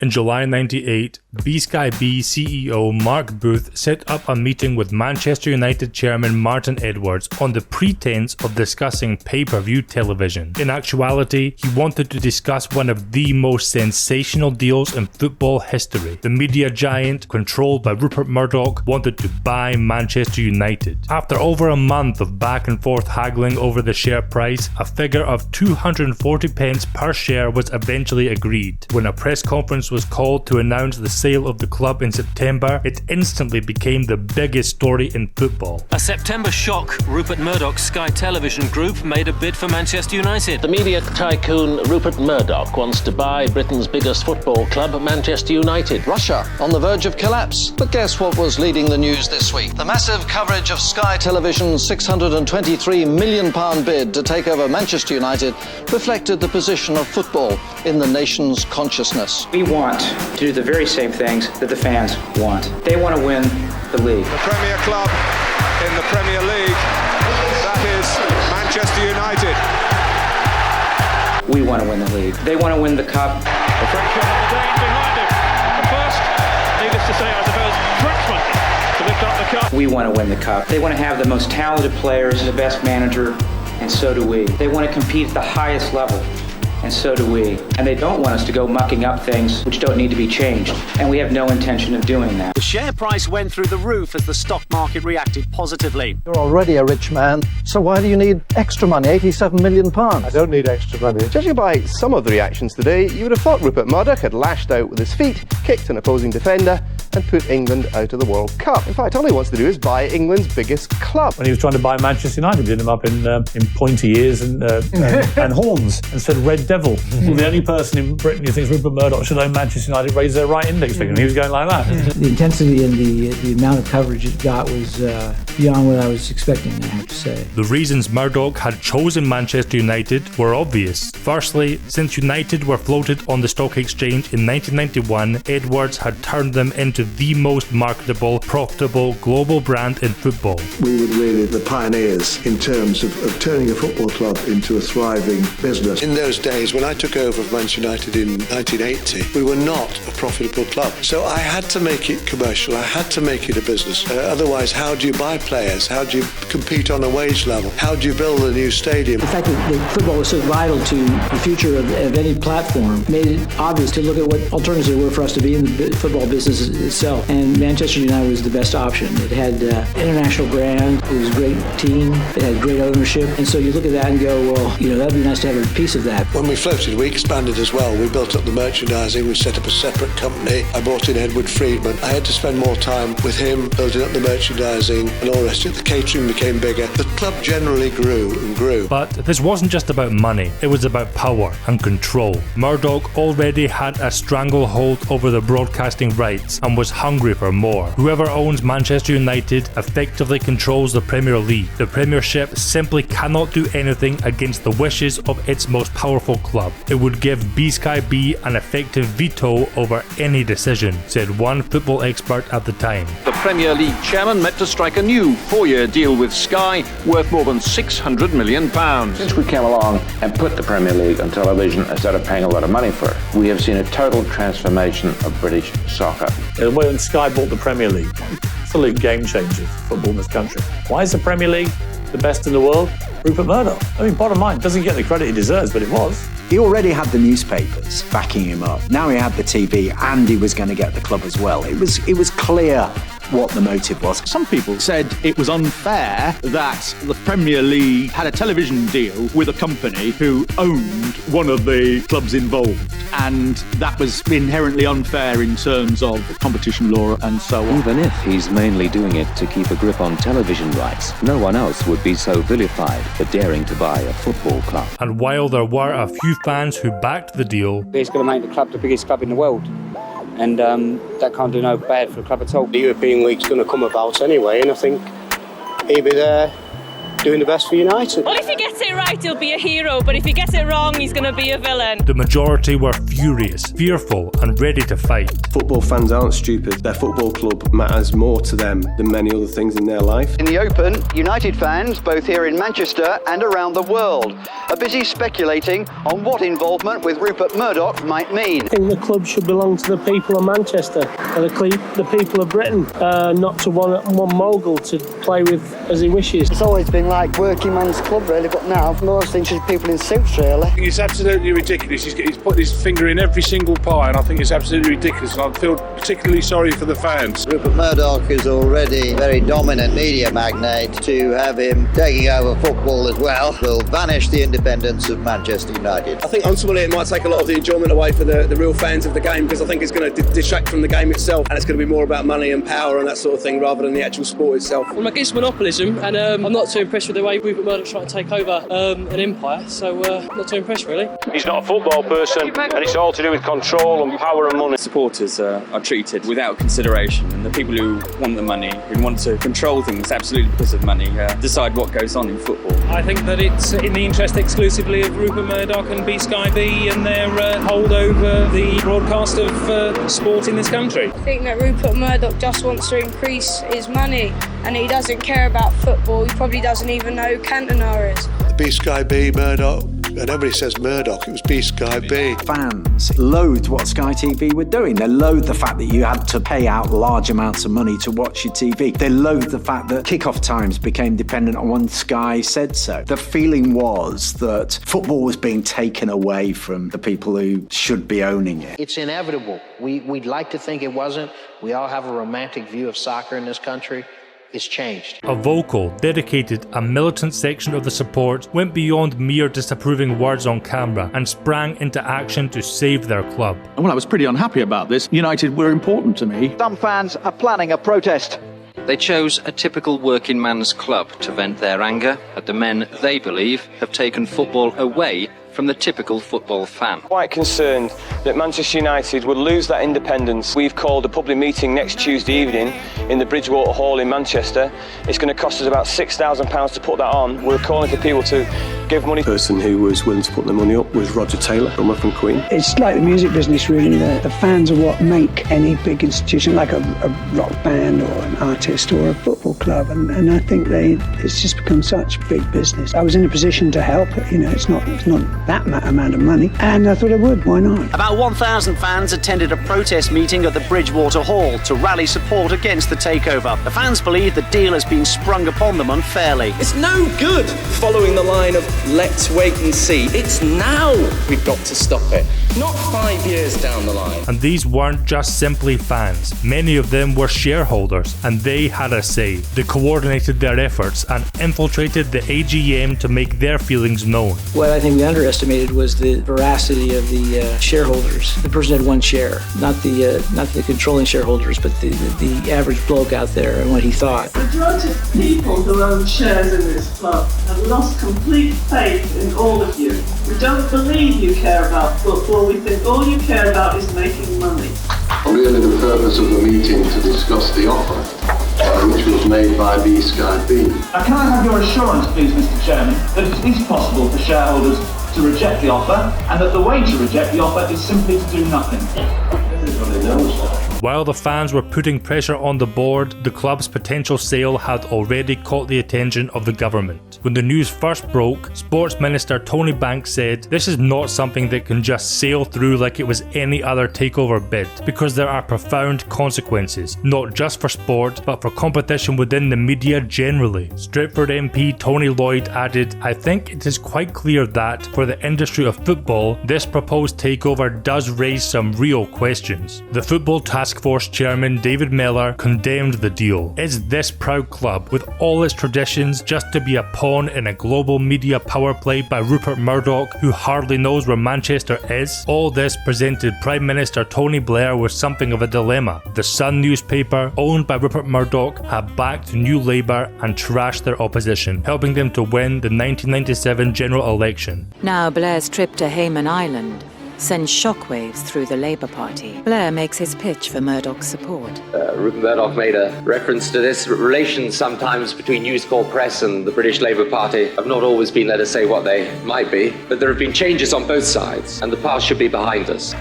In July 98, BskyB CEO Mark Booth set up a meeting with Manchester United chairman Martin Edwards on the pretense of discussing pay-per-view television. In actuality, he wanted to discuss one of the most sensational deals in football history. The media giant, controlled by Rupert Murdoch, wanted to buy Manchester United. After over a month of back and forth haggling over the share price, a figure of 240 pence per share was eventually agreed. When a press conference was called to announce the sale of the club in September, it instantly became the biggest story in football. A September shock. Rupert Murdoch's Sky Television Group made a bid for Manchester United. The media tycoon Rupert Murdoch wants to buy Britain's biggest football club, Manchester United. Russia on the verge of collapse. But guess what was leading the news this week? The massive coverage of Sky Television's £623 million bid to take over Manchester United reflected the position of football in the nation's consciousness. We want to do the very same things that the fans want. They want to win the league. The premier club in the Premier League, that is Manchester United. We want to win the league. They want to win the cup. The Frenchman on the Dane behind him. The first, needless to say, I suppose, Frenchman to lift up the cup. We want to win the cup. They want to have the most talented players and the best manager, and so do we. They want to compete at the highest level, and so do we. And they don't want us to go mucking up things which don't need to be changed. And we have no intention of doing that. The share price went through the roof as the stock market reacted positively. You're already a rich man, so why do you need extra money, £87 million? I don't need extra money. Judging by some of the reactions today, you would have thought Rupert Murdoch had lashed out with his feet, kicked an opposing defender, and put England out of the World Cup. In fact, all he wants to do is buy England's biggest club. When he was trying to buy Manchester United, did him up in pointy ears and horns and said Red Devil. Well, the only person in Britain who thinks Rupert Murdoch should own Manchester United raised their right index finger, and he was going like that. The intensity and the amount of coverage it got was beyond what I was expecting, I have to say. The reasons Murdoch had chosen Manchester United were obvious. Firstly, since United were floated on the stock exchange in 1991, Edwards had turned them into the most marketable, profitable global brand in football. We were really the pioneers in terms of turning a football club into a thriving business. In those days, when I took over of Manchester United in 1980, we were not a profitable club. So I had to make it commercial. I had to make it a business. Otherwise, how do you buy players? How do you compete on a wage level? How do you build a new stadium? The fact that football was so vital to the future of any platform made it obvious to look at what alternatives there were for us to be in the football business itself. And Manchester United was the best option. It had international brand, it was a great team, it had great ownership. And so you look at that and go, well, that'd be nice to have a piece of that. When we floated, we expanded as well. We built up the merchandising, we set up a separate company. I brought in Edward Friedman. I had to spend more time with him building up the merchandising and all the rest of it. The catering became bigger. The club generally grew and grew. But this wasn't just about money, it was about power and control. Murdoch already had a stranglehold over the broadcasting rights and was hungry for more. Whoever owns Manchester United effectively controls the Premier League. The Premiership simply cannot do anything against the wishes of its most powerful club. It would give BskyB an effective veto over any decision, said one football expert at the time. The Premier League chairman met to strike a new 4-year deal with Sky worth more than £600 million. Since we came along and put the Premier League on television instead of paying a lot of money for it, we have seen a total transformation of British soccer. When Sky bought the Premier League, absolute game changer for football in this country. Why is the Premier League the best in the world? Rupert Murdoch. Bottom line, doesn't get the credit he deserves, but it was. He already had the newspapers backing him up. Now he had the TV, and he was going to get the club as well. It was clear what the motive was. Some people said it was unfair that the Premier League had a television deal with a company who owned one of the clubs involved, and that was inherently unfair in terms of competition law and so on. Even if he's mainly doing it to keep a grip on television rights, no one else would be so vilified for daring to buy a football club. And while there were a few fans who backed the deal, he's going to make the club the biggest club in the world. And that can't do no bad for the club at all. The European League's going to come about anyway, and I think he'll be there doing the best for United. Well, if he gets it right, he'll be a hero, but if he gets it wrong, he's going to be a villain. The majority were furious, fearful, and ready to fight. Football fans aren't stupid. Their football club matters more to them than many other things in their life. In the Open, United fans, both here in Manchester and around the world, are busy speculating on what involvement with Rupert Murdoch might mean. I think the club should belong to the people of Manchester and the people of Britain, not to one mogul to play with as he wishes. It's always been like working man's club, really, but now most interested people in suits, really. I think it's absolutely ridiculous. He's put his finger in every single pie, and I think it's absolutely ridiculous. And I feel particularly sorry for the fans. Rupert Murdoch is already a very dominant media magnate. To have him taking over football as well will vanish the independence of Manchester United. I think ultimately it might take a lot of the enjoyment away for the real fans of the game, because I think it's going to distract from the game itself, and it's going to be more about money and power and that sort of thing rather than the actual sport itself. I'm against monopolism, and I'm not too impressed with the way Rupert Murdoch's trying to take over an empire, so not too impressed really. He's not a football person, and it's all to do with control and power and money. Supporters are treated without consideration, and the people who want the money, who want to control things absolutely because of money, decide what goes on in football. I think that it's in the interest exclusively of Rupert Murdoch and BskyB and their hold over the broadcast of sport in this country. I think that Rupert Murdoch just wants to increase his money, and he doesn't care about football. He probably doesn't even know who Cantona is. BskyB, Murdoch, and everybody says Murdoch, it was BskyB. Fans loathed what Sky TV were doing. They loathed the fact that you had to pay out large amounts of money to watch your TV. They loathed the fact that kickoff times became dependent on when Sky said so. The feeling was that football was being taken away from the people who should be owning it. It's inevitable. We'd like to think it wasn't. We all have a romantic view of soccer in this country. It's changed. A vocal, dedicated, and militant section of the support went beyond mere disapproving words on camera and sprang into action to save their club. Well, I was pretty unhappy about this. United were important to me. Some fans are planning a protest. They chose a typical working man's club to vent their anger at the men they believe have taken football away from the typical football fan. Quite concerned that Manchester United will lose that independence. We've called a public meeting next Tuesday evening in the Bridgewater Hall in Manchester. It's going to cost us about £6,000 to put that on. We're calling for people to give money. The person who was willing to put the money up was Roger Taylor, drummer from Queen. It's like the music business, really. The fans are what make any big institution, like a rock band or an artist or a football club. And I think it's just become such big business. I was in a position to help it. It's not that amount of money, and I thought I would. Why not? About 1,000 fans attended a protest meeting at the Bridgewater Hall to rally support against the takeover. The fans believe the deal has been sprung upon them unfairly. It's no good following the line of let's wait and see. It's now we've got to stop it, not 5 years down the line. And these weren't just simply fans. Many of them were shareholders, and they had a say. They coordinated their efforts and infiltrated the AGM to make their feelings known. What I think we underestimated was the veracity of the shareholders. The person had one share, not the controlling shareholders, but the average bloke out there and what he thought. The majority of people who own shares in this club have lost complete faith in all of you. We don't believe you care about football. We think all you care about is making money. Really the purpose of the meeting to discuss the offer, which was made by BskyB. Can I have your assurance, please, Mr. Chairman, that it is possible for shareholders to reject the offer, and that the way to reject the offer is simply to do nothing? Everybody knows that. While the fans were putting pressure on the board, the club's potential sale had already caught the attention of the government. When the news first broke, Sports Minister Tony Banks said, "This is not something that can just sail through like it was any other takeover bid, because there are profound consequences, not just for sport, but for competition within the media generally." Stretford MP Tony Lloyd added, "I think it is quite clear that, for the industry of football, this proposed takeover does raise some real questions." The Football Task Force Chairman David Mellor condemned the deal. Is this proud club, with all its traditions, just to be a pawn in a global media power play by Rupert Murdoch, who hardly knows where Manchester is? All this presented Prime Minister Tony Blair with something of a dilemma. The Sun newspaper, owned by Rupert Murdoch, had backed New Labour and trashed their opposition, helping them to win the 1997 general election. Now Blair's trip to Hayman Island sends shockwaves through the Labour Party. Blair makes his pitch for Murdoch's support. Rupert Murdoch made a reference to this. Relations sometimes between News Corp Press and the British Labour Party have not always been let us say what they might be, but there have been changes on both sides, and the past should be behind us.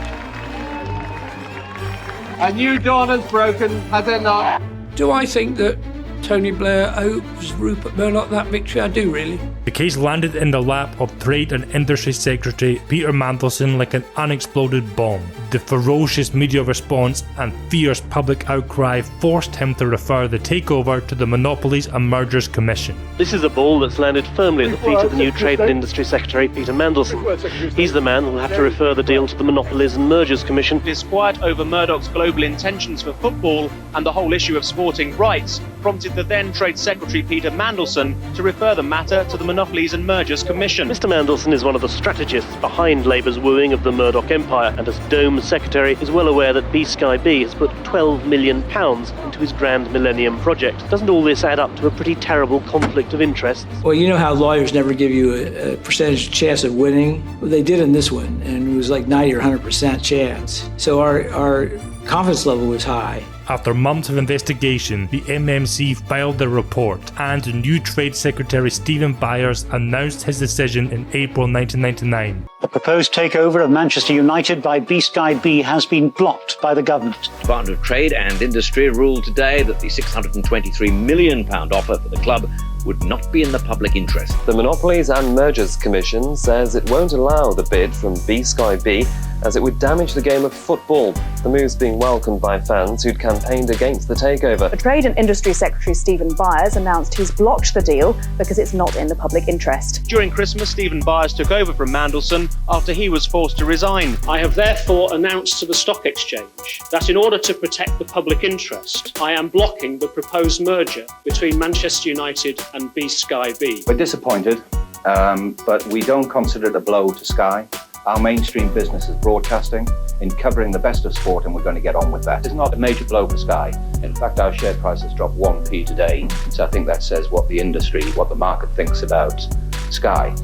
A new dawn has broken, has it not? Do I think that Tony Blair owes Rupert Murdoch that victory? I do, really. The case landed in the lap of Trade and Industry Secretary Peter Mandelson like an unexploded bomb. The ferocious media response and fierce public outcry forced him to refer the takeover to the Monopolies and Mergers Commission. This is a ball that's landed firmly at the feet of the new Trade and Industry Secretary Peter Mandelson. He's the man who will have to refer the deal to the Monopolies and Mergers Commission. Disquiet over Murdoch's global intentions for football and the whole issue of sporting rights prompted the then Trade Secretary Peter Mandelson to refer the matter to the Monopolies and Mergers Commission. Mr Mandelson is one of the strategists behind Labour's wooing of the Murdoch empire, and as Dome Secretary is well aware that BskyB has put £12 million into his Grand Millennium project. Doesn't all this add up to a pretty terrible conflict of interests? Well, you know how lawyers never give you a percentage chance of winning? Well, they did in this one, and it was like 90 or 100% chance. So our confidence level was high. After months of investigation, the MMC filed their report, and new Trade Secretary Stephen Byers announced his decision in April 1999. The proposed takeover of Manchester United by BskyB has been blocked by the government. The Department of Trade and Industry ruled today that the £623 million offer for the club would not be in the public interest. The Monopolies and Mergers Commission says it won't allow the bid from BskyB as it would damage the game of football. The move's being welcomed by fans who'd campaigned against the takeover. The Trade and Industry Secretary Stephen Byers announced he's blocked the deal because it's not in the public interest. During Christmas, Stephen Byers took over from Mandelson after he was forced to resign. I have therefore announced to the Stock Exchange that in order to protect the public interest, I am blocking the proposed merger between Manchester United and BskyB. We're disappointed, but we don't consider it a blow to Sky. Our mainstream business is broadcasting, in covering the best of sport, and we're going to get on with that. It's not a major blow for Sky. In fact, our share price has dropped 1p today, so I think that says what the industry, what the market thinks about Sky.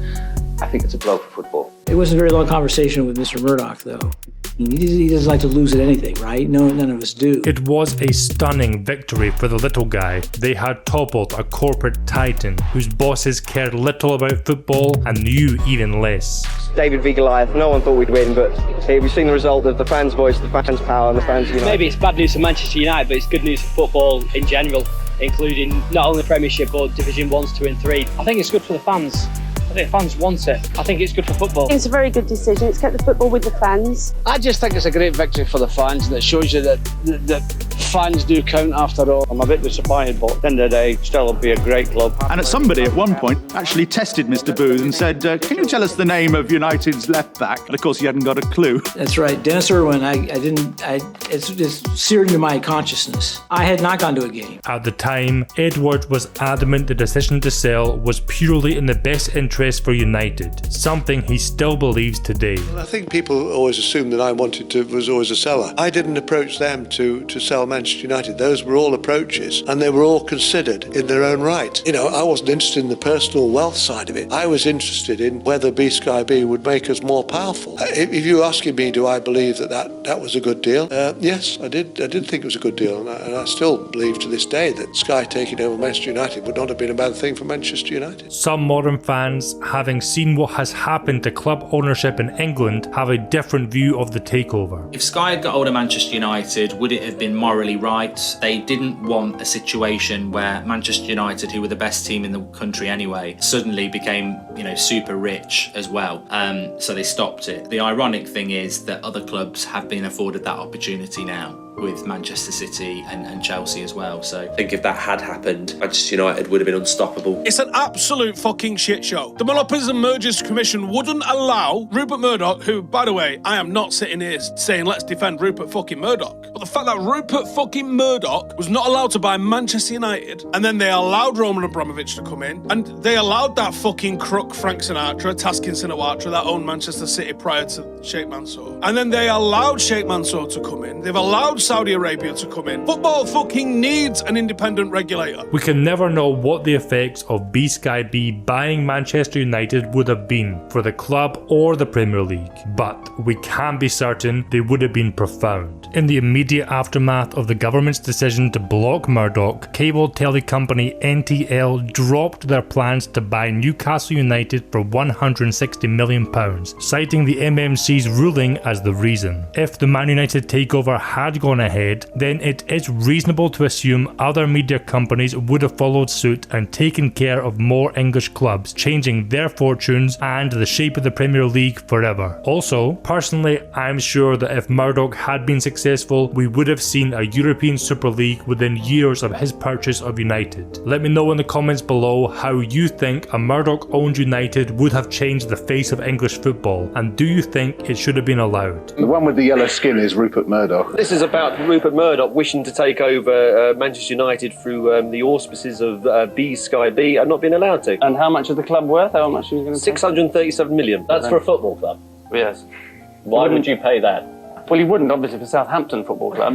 I think it's a blow for football. It wasn't a very long conversation with Mr. Murdoch, though. He doesn't like to lose at anything, right? No, none of us do. It was a stunning victory for the little guy. They had toppled a corporate titan whose bosses cared little about football and knew even less. David v Goliath, no one thought we'd win, but here we've seen the result of the fans' voice, the fans' power, and the fans' United. Maybe it's bad news for Manchester United, but it's good news for football in general, including not only Premiership but Division 1s, 2 and 3. I think it's good for the fans. I think fans want it. I think it's good for football. It's a very good decision. It's kept the football with the fans. I just think it's a great victory for the fans, and it shows you that fans do count after all. I'm a bit disappointed, but at the end of the day, still it'll be a great club. And somebody at one point actually tested Mr Booth and said, can you tell us the name of United's left back? And of course he hadn't got a clue. That's right. Dennis Irwin, it's seared into my consciousness. I had not gone to a game. At the time, Edwards was adamant the decision to sell was purely in the best interest for United, something he still believes today. Well, I think people always assume that I was always a seller. I didn't approach them to sell Manchester United. Those were all approaches, and they were all considered in their own right. You know, I wasn't interested in the personal wealth side of it. I was interested in whether BskyB would make us more powerful. If you're asking me, do I believe that was a good deal? Yes, I did. I did think it was a good deal, and I still believe to this day that Sky taking over Manchester United would not have been a bad thing for Manchester United. Some modern fans, having seen what has happened to club ownership in England, have a different view of the takeover. If Sky had got hold of Manchester United, would it have been morally right? They didn't want a situation where Manchester United, who were the best team in the country anyway, suddenly became, super rich as well. So they stopped it. The ironic thing is that other clubs have been afforded that opportunity now, with Manchester City and Chelsea as well. So I think if that had happened, Manchester United would have been unstoppable. It's an absolute fucking shit show. The Monopolies and Mergers Commission wouldn't allow Rupert Murdoch, who, by the way, I am not sitting here saying let's defend Rupert fucking Murdoch, but the fact that Rupert fucking Murdoch was not allowed to buy Manchester United, and then they allowed Roman Abramovich to come in, and they allowed that fucking crook Frank Sinatra, Taskin Sinawatra, that owned Manchester City prior to Sheikh Mansour, and then they allowed Sheikh Mansour to come in. They've allowed Saudi Arabia to come in. Football fucking needs an independent regulator. We can never know what the effects of BskyB buying Manchester United would have been for the club or the Premier League, but we can be certain they would have been profound. In the immediate aftermath of the government's decision to block Murdoch, cable tele company NTL dropped their plans to buy Newcastle United for £160 million, citing the MMC's ruling as the reason. If the Man United takeover had gone ahead, then it is reasonable to assume other media companies would have followed suit and taken care of more English clubs, changing their fortunes and the shape of the Premier League forever. Also, personally, I'm sure that if Murdoch had been successful, we would have seen a European Super League within years of his purchase of United. Let me know in the comments below how you think a Murdoch-owned United would have changed the face of English football, and do you think it should have been allowed? The one with the yellow skin is Rupert Murdoch. This is about Rupert Murdoch wishing to take over Manchester United through the auspices of BskyB and not being allowed to. And how much is the club worth? How much are you going to pay? 637 million. That's for a football club. Yes. Why would you pay that? Well, you wouldn't, obviously, for Southampton Football Club.